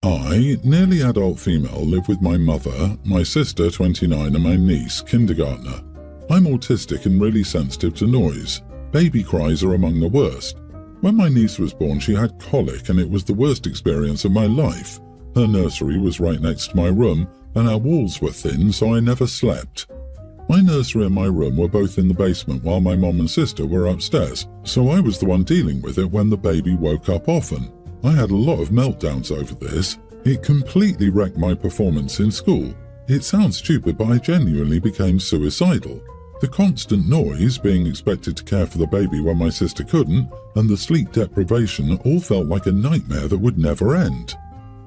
I, nearly adult female, live with my mother, my sister, 29, and my niece, kindergartner. I'm autistic and really sensitive to noise. Baby cries are among the worst. When my niece was born, she had colic, and it was the worst experience of my life. Her nursery was right next to my room, and our walls were thin, so I never slept. My nursery and my room were both in the basement while my mom and sister were upstairs, so I was the one dealing with it when the baby woke up often. I had a lot of meltdowns over this. It completely wrecked my performance in school. It sounds stupid, but I genuinely became suicidal. The constant noise, being expected to care for the baby when my sister couldn't, and the sleep deprivation all felt like a nightmare that would never end.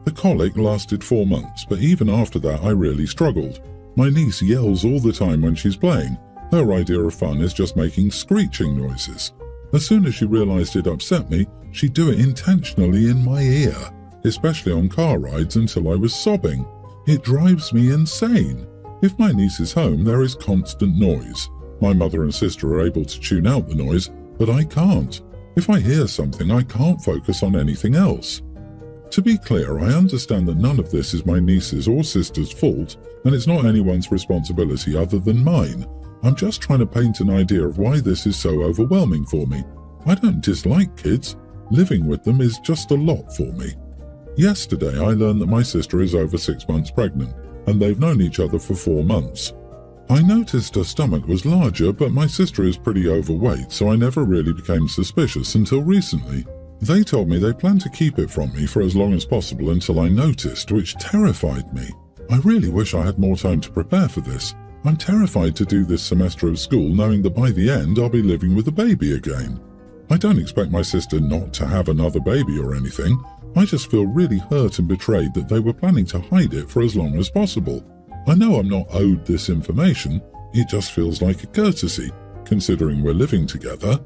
The colic lasted 4 months, but even after that I really struggled. My niece yells all the time when she's playing. Her idea of fun is just making screeching noises. As soon as she realized it upset me, she'd do it intentionally in my ear, especially on car rides until I was sobbing. It drives me insane. If my niece is home, there is constant noise. My mother and sister are able to tune out the noise, but I can't. If I hear something, I can't focus on anything else. To be clear, I understand that none of this is my niece's or sister's fault, and it's not anyone's responsibility other than mine. I'm just trying to paint an idea of why this is so overwhelming for me. I don't dislike kids. Living with them is just a lot for me. Yesterday, I learned that my sister is over 6 months pregnant, and they've known each other for 4 months. I noticed her stomach was larger, but my sister is pretty overweight, so I never really became suspicious until recently. They told me they plan to keep it from me for as long as possible until I noticed, which terrified me. I really wish I had more time to prepare for this. I'm terrified to do this semester of school knowing that by the end I'll be living with a baby again. I don't expect my sister not to have another baby or anything. I just feel really hurt and betrayed that they were planning to hide it for as long as possible. I know I'm not owed this information. It just feels like a courtesy, considering we're living together.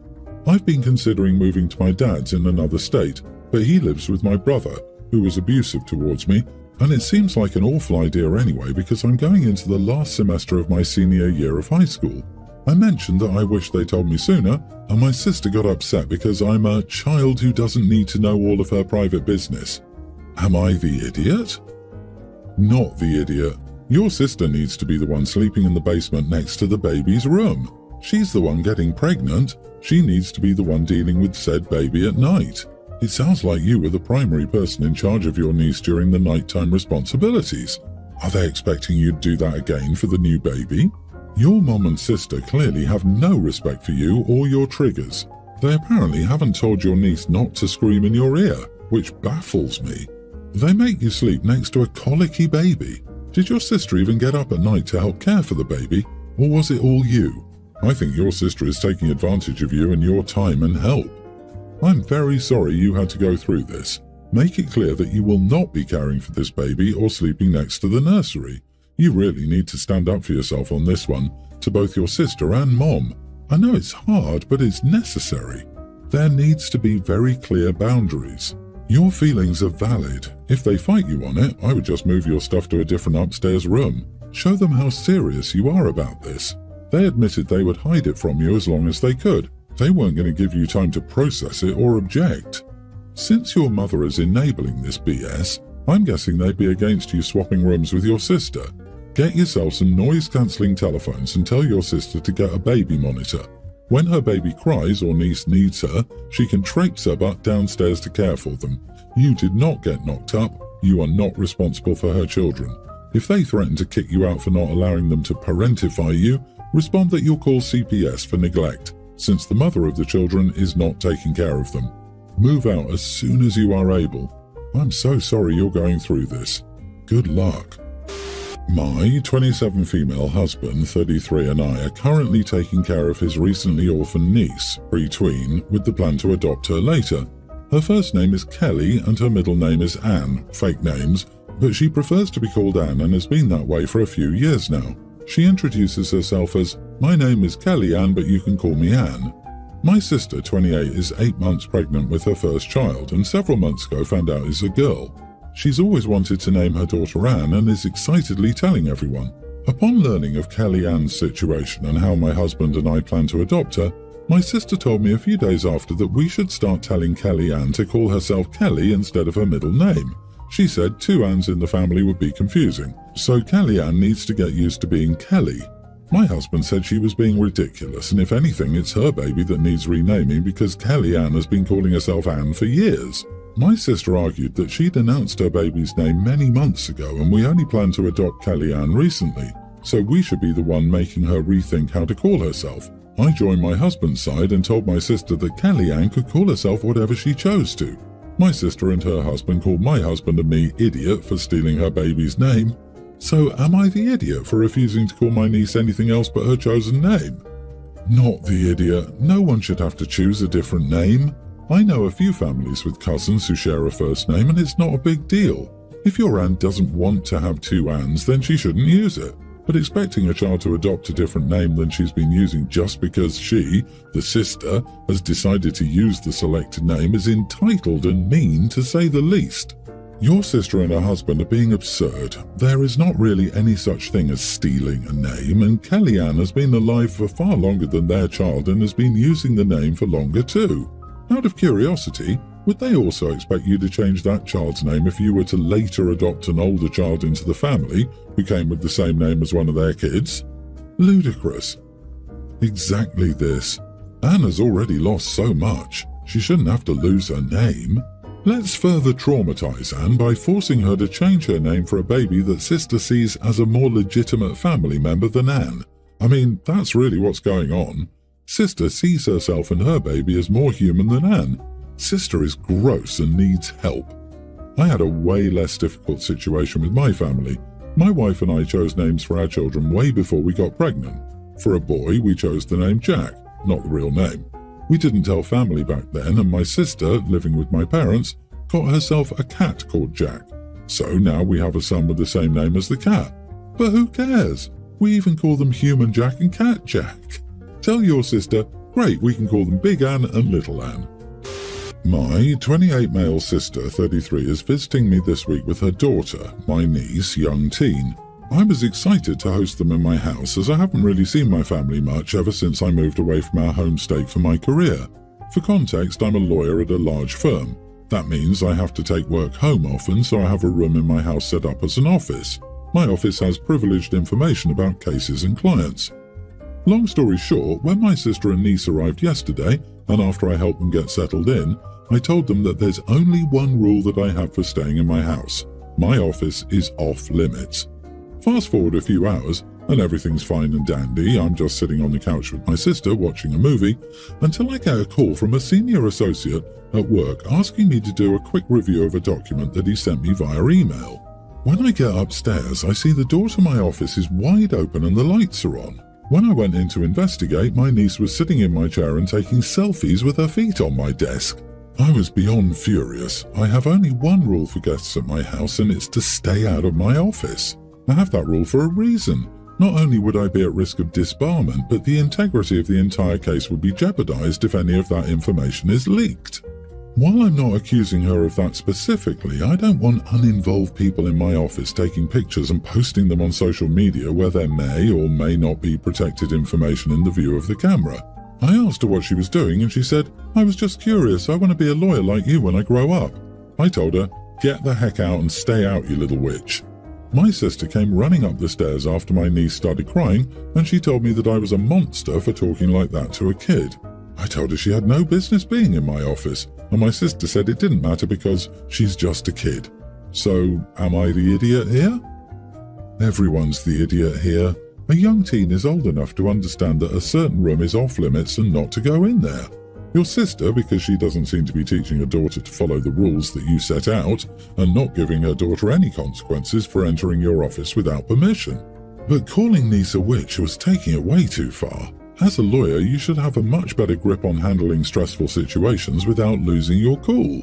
I've been considering moving to my dad's in another state, but he lives with my brother, who was abusive towards me, and it seems like an awful idea anyway because I'm going into the last semester of my senior year of high school. I mentioned that I wish they told me sooner, and my sister got upset because I'm a child who doesn't need to know all of her private business. Am I the idiot? Not the idiot. Your sister needs to be the one sleeping in the basement next to the baby's room. She's the one getting pregnant. She needs to be the one dealing with said baby at night. It sounds like you were the primary person in charge of your niece during the nighttime responsibilities. Are they expecting you to do that again for the new baby? Your mom and sister clearly have no respect for you or your triggers. They apparently haven't told your niece not to scream in your ear, which baffles me. They make you sleep next to a colicky baby. Did your sister even get up at night to help care for the baby, or was it all you? I think your sister is taking advantage of you and your time and help. I'm very sorry you had to go through this. Make it clear that you will not be caring for this baby or sleeping next to the nursery. You really need to stand up for yourself on this one, to both your sister and mom. I know it's hard, but it's necessary. There needs to be very clear boundaries. Your feelings are valid. If they fight you on it, I would just move your stuff to a different upstairs room. Show them how serious you are about this. They admitted they would hide it from you as long as they could. They weren't going to give you time to process it or object. Since your mother is enabling this BS, I'm guessing they'd be against you swapping rooms with your sister. Get yourself some noise-cancelling telephones and tell your sister to get a baby monitor. When her baby cries or niece needs her, she can traipse her butt downstairs to care for them. You did not get knocked up. You are not responsible for her children. If they threaten to kick you out for not allowing them to parentify you, respond that you'll call CPS for neglect, since the mother of the children is not taking care of them. Move out as soon as you are able. I'm so sorry you're going through this. Good luck. My 27 female husband, 33, and I are currently taking care of his recently orphaned niece, pre-tween, with the plan to adopt her later. Her first name is Kelly and her middle name is Anne, fake names, but she prefers to be called Anne and has been that way for a few years now. She introduces herself as, "My name is Kelly Ann, but you can call me Anne." My sister, 28, is 8 months pregnant with her first child and several months ago found out is a girl. She's always wanted to name her daughter Anne and is excitedly telling everyone. Upon learning of Kelly Ann's situation and how my husband and I plan to adopt her, my sister told me a few days after that we should start telling Kelly Ann to call herself Kelly instead of her middle name. She said 2 Anns in the family would be confusing, so Kellyanne needs to get used to being Kelly. My husband said she was being ridiculous, and if anything, it's her baby that needs renaming because Kellyanne has been calling herself Ann for years. My sister argued that she'd announced her baby's name many months ago and we only plan to adopt Kellyanne recently, so we should be the one making her rethink how to call herself. I joined my husband's side and told my sister that Kellyanne could call herself whatever she chose to. My sister and her husband called my husband and me idiot for stealing her baby's name. So am I the idiot for refusing to call my niece anything else but her chosen name? Not the idiot. No one should have to choose a different name. I know a few families with cousins who share a first name and it's not a big deal. If your aunt doesn't want to have 2 Anns, then she shouldn't use it. But expecting a child to adopt a different name than she's been using just because she, the sister, has decided to use the selected name is entitled and mean to say the least. Your sister and her husband are being absurd. There is not really any such thing as stealing a name, and Kellyanne has been alive for far longer than their child and has been using the name for longer too. Out of curiosity, would they also expect you to change that child's name if you were to later adopt an older child into the family who came with the same name as one of their kids? Ludicrous. Exactly this. Anne has already lost so much. She shouldn't have to lose her name. Let's further traumatize Anne by forcing her to change her name for a baby that sister sees as a more legitimate family member than Anne. I mean, that's really what's going on. Sister sees herself and her baby as more human than Anne. Sister is gross and needs help. I had a way less difficult situation with my family. My wife and I chose names for our children way before we got pregnant. For a boy, we chose the name Jack, not the real name. We didn't tell family back then, and my sister, living with my parents, got herself a cat called Jack. So now we have a son with the same name as the cat. But who cares? We even call them Human Jack and Cat Jack. Tell your sister, great, we can call them Big Ann and Little Ann. My 28 male sister, 33, is visiting me this week with her daughter, my niece, young teen. I was excited to host them in my house as I haven't really seen my family much ever since I moved away from our home state for my career. For context, I'm a lawyer at a large firm. That means I have to take work home often, so I have a room in my house set up as an office. My office has privileged information about cases and clients. Long story short, when my sister and niece arrived yesterday, and after I helped them get settled in, I told them that there's only one rule that I have for staying in my house. My office is off limits. Fast forward a few hours, and everything's fine and dandy. I'm just sitting on the couch with my sister watching a movie, until I get a call from a senior associate at work asking me to do a quick review of a document that he sent me via email. When I get upstairs, I see the door to my office is wide open and the lights are on. When I went in to investigate, my niece was sitting in my chair and taking selfies with her feet on my desk. I was beyond furious. I have only one rule for guests at my house, and it's to stay out of my office. I have that rule for a reason. Not only would I be at risk of disbarment, but the integrity of the entire case would be jeopardized if any of that information is leaked. While I'm not accusing her of that specifically, I don't want uninvolved people in my office taking pictures and posting them on social media where there may or may not be protected information in the view of the camera. I asked her what she was doing and she said, "I was just curious, I want to be a lawyer like you when I grow up." I told her, "Get the heck out and stay out, you little witch." My sister came running up the stairs after my niece started crying, and she told me that I was a monster for talking like that to a kid. I told her she had no business being in my office, and my sister said it didn't matter because she's just a kid. So, am I the idiot here? Everyone's the idiot here. A young teen is old enough to understand that a certain room is off limits and not to go in there. Your sister, because she doesn't seem to be teaching her daughter to follow the rules that you set out, and not giving her daughter any consequences for entering your office without permission. But calling niece a witch was taking it way too far. As a lawyer, you should have a much better grip on handling stressful situations without losing your cool.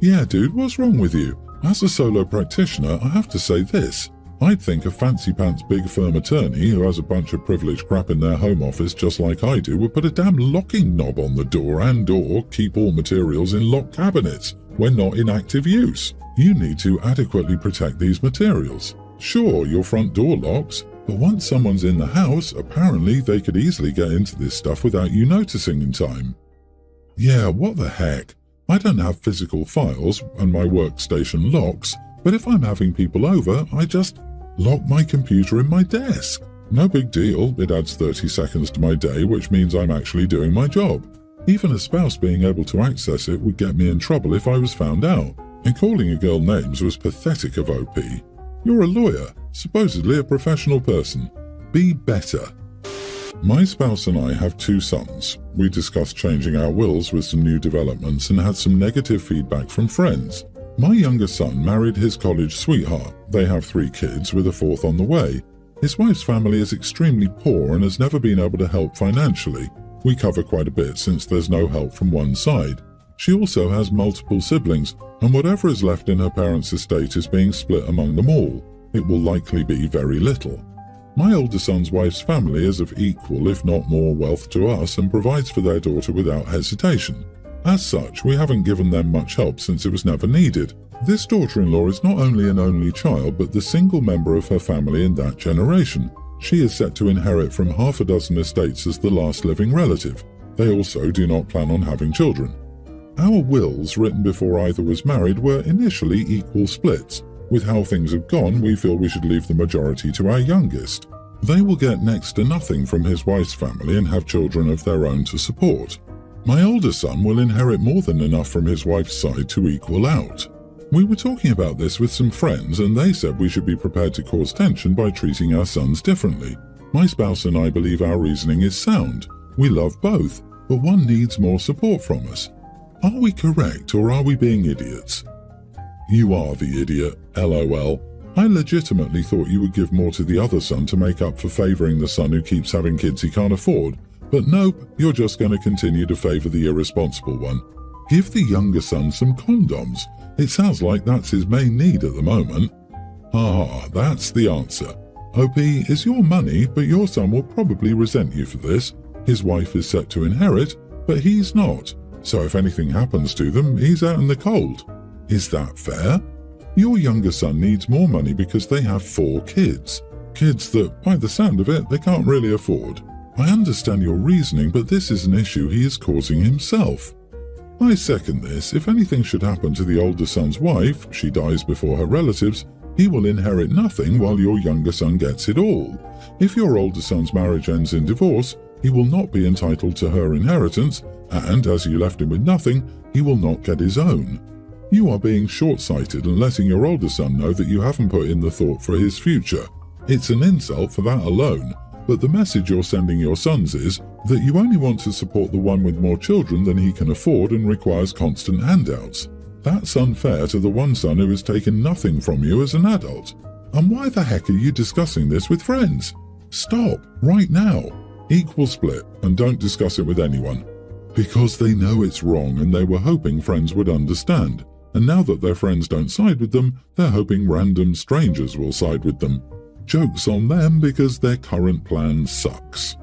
Yeah, dude, what's wrong with you? As a solo practitioner, I have to say this. I'd think a fancy-pants big firm attorney who has a bunch of privileged crap in their home office just like I do would put a damn locking knob on the door and/or keep all materials in locked cabinets when not in active use. You need to adequately protect these materials. Sure, your front door locks, but once someone's in the house, apparently they could easily get into this stuff without you noticing in time. Yeah, what the heck? I don't have physical files and my workstation locks, But if I'm having people over, I just lock my computer in my desk. No big deal, it adds 30 seconds to my day, which means I'm actually doing my job. Even a spouse being able to access it would get me in trouble if I was found out. And calling a girl names was pathetic of OP. You're a lawyer, supposedly a professional person. Be better. My spouse and I have 2 sons. We discussed changing our wills with some new developments and had some negative feedback from friends. My younger son married his college sweetheart. They have 3 kids with a 4th on the way. His wife's family is extremely poor and has never been able to help financially. We cover quite a bit since there's no help from one side. She also has multiple siblings, and whatever is left in her parents' estate is being split among them all. It will likely be very little. My older son's wife's family is of equal, if not more, wealth to us and provides for their daughter without hesitation. As such, we haven't given them much help since it was never needed. This daughter-in-law is not only an only child, but the single member of her family in that generation. She is set to inherit from half a dozen estates as the last living relative. They also do not plan on having children. Our wills, written before either was married, were initially equal splits. With how things have gone, we feel we should leave the majority to our youngest. They will get next to nothing from his wife's family and have children of their own to support. My older son will inherit more than enough from his wife's side to equal out. We were talking about this with some friends and they said we should be prepared to cause tension by treating our sons differently. My spouse and I believe our reasoning is sound. We love both, but one needs more support from us. Are we correct or are we being idiots? You are the idiot, LOL. I legitimately thought you would give more to the other son to make up for favouring the son who keeps having kids he can't afford. But nope, you're just going to continue to favour the irresponsible one. Give the younger son some condoms. It sounds like that's his main need at the moment. Haha, that's the answer. OP is your money, but your son will probably resent you for this. His wife is set to inherit, but he's not. So if anything happens to them, he's out in the cold. Is that fair? Your younger son needs more money because they have 4 kids. Kids that, by the sound of it, they can't really afford. I understand your reasoning, but this is an issue he is causing himself. I second this. If anything should happen to the older son's wife, she dies before her relatives, he will inherit nothing while your younger son gets it all. If your older son's marriage ends in divorce, he will not be entitled to her inheritance, and as you left him with nothing, he will not get his own. You are being short-sighted and letting your older son know that you haven't put in the thought for his future. It's an insult for that alone, but the message you're sending your sons is that you only want to support the one with more children than he can afford and requires constant handouts. That's unfair to the one son who has taken nothing from you as an adult. And why the heck are you discussing this with friends? Stop, right now. Equal split, and don't discuss it with anyone. Because they know it's wrong and they were hoping friends would understand. And now that their friends don't side with them, they're hoping random strangers will side with them. Joke's on them because their current plan sucks.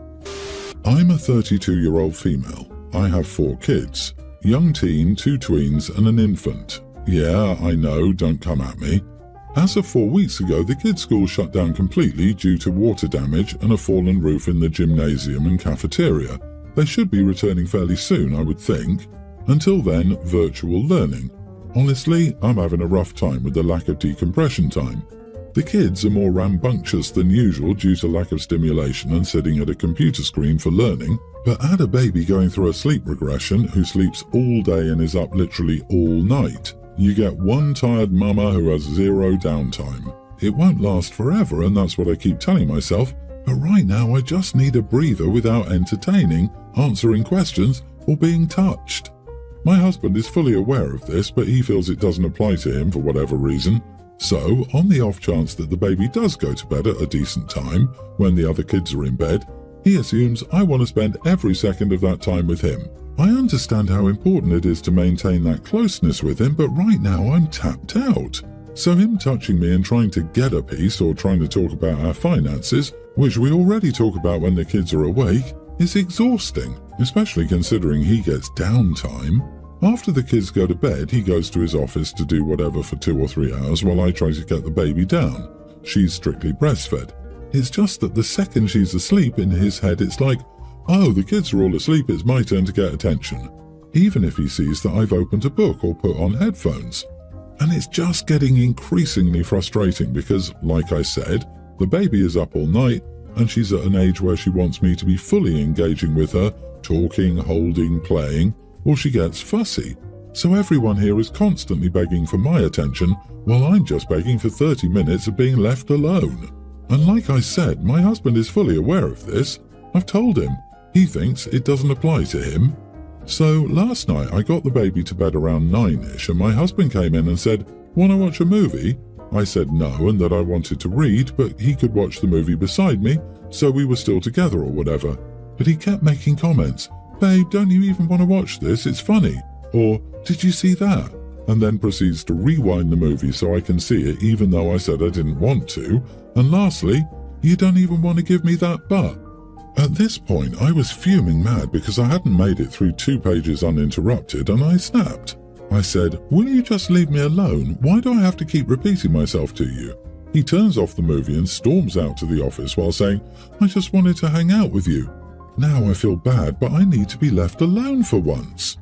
I'm a 32-year-old female. I have 4 kids. Young teen, 2 tweens and an infant. Yeah, I know, don't come at me. As of 4 weeks ago, the kids' school shut down completely due to water damage and a fallen roof in the gymnasium and cafeteria. They should be returning fairly soon, I would think. Until then, virtual learning. Honestly, I'm having a rough time with the lack of decompression time. The kids are more rambunctious than usual due to lack of stimulation and sitting at a computer screen for learning, but add a baby going through a sleep regression who sleeps all day and is up literally all night. You get one tired mama who has 0 downtime. It won't last forever, and that's what I keep telling myself, but right now I just need a breather without entertaining, answering questions, or being touched. My husband is fully aware of this, but he feels it doesn't apply to him for whatever reason. So, on the off chance that the baby does go to bed at a decent time, when the other kids are in bed, he assumes I want to spend every second of that time with him. I understand how important it is to maintain that closeness with him, but right now I'm tapped out. So him touching me and trying to get a piece or trying to talk about our finances, which we already talk about when the kids are awake, is exhausting, especially considering he gets downtime. After the kids go to bed, he goes to his office to do whatever for 2 or 3 hours while I try to get the baby down. She's strictly breastfed. It's just that the second she's asleep, in his head it's like, oh, the kids are all asleep, it's my turn to get attention. Even if he sees that I've opened a book or put on headphones. And it's just getting increasingly frustrating because, like I said, the baby is up all night and she's at an age where she wants me to be fully engaging with her, talking, holding, playing, or she gets fussy. So everyone here is constantly begging for my attention while I'm just begging for 30 minutes of being left alone. And like I said, my husband is fully aware of this. I've told him. He thinks it doesn't apply to him. So last night I got the baby to bed around 9ish and my husband came in and said, "Want to watch a movie?" I said no and that I wanted to read, but he could watch the movie beside me, so we were still together or whatever. But he kept making comments. "Babe, don't you even want to watch this? It's funny." Or, "Did you see that?" And then proceeds to rewind the movie so I can see it even though I said I didn't want to. And lastly, "You don't even want to give me that butt." At this point, I was fuming mad because I hadn't made it through 2 pages uninterrupted and I snapped. I said, "Will you just leave me alone? Why do I have to keep repeating myself to you?" He turns off the movie and storms out to the office while saying, "I just wanted to hang out with you." Now I feel bad, but I need to be left alone for once.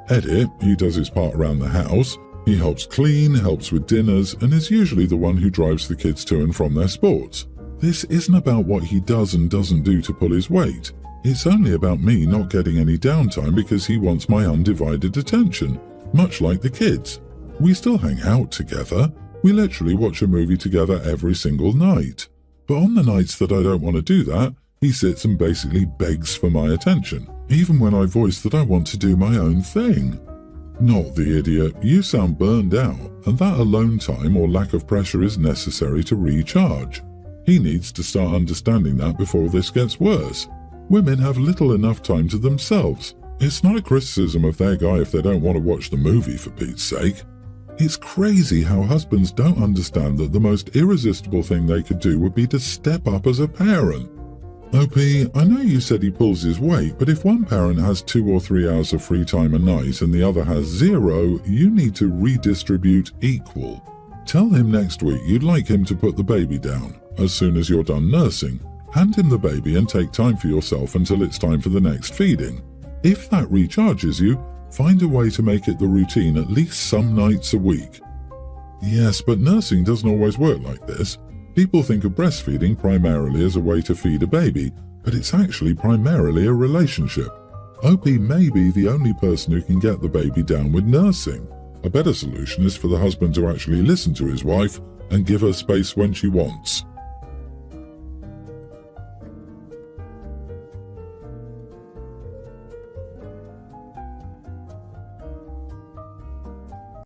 Edit, he does his part around the house. He helps clean, helps with dinners, and is usually the one who drives the kids to and from their sports. This isn't about what he does and doesn't do to pull his weight. It's only about me not getting any downtime because he wants my undivided attention, much like the kids. We still hang out together. We literally watch a movie together every single night. But on the nights that I don't want to do that, he sits and basically begs for my attention, even when I voice that I want to do my own thing. Not the idiot, you sound burned out, and that alone time or lack of pressure is necessary to recharge. He needs to start understanding that before this gets worse. Women have little enough time to themselves. It's not a criticism of their guy if they don't want to watch the movie, for Pete's sake. It's crazy how husbands don't understand that the most irresistible thing they could do would be to step up as a parent. OP, I know you said he pulls his weight, but if one parent has 2 or 3 hours of free time a night and the other has 0, you need to redistribute equal. Tell him next week you'd like him to put the baby down. As soon as you're done nursing, hand him the baby and take time for yourself until it's time for the next feeding. If that recharges you, find a way to make it the routine at least some nights a week. Yes, but nursing doesn't always work like this. People think of breastfeeding primarily as a way to feed a baby, but it's actually primarily a relationship. OP may be the only person who can get the baby down with nursing. A better solution is for the husband to actually listen to his wife and give her space when she wants.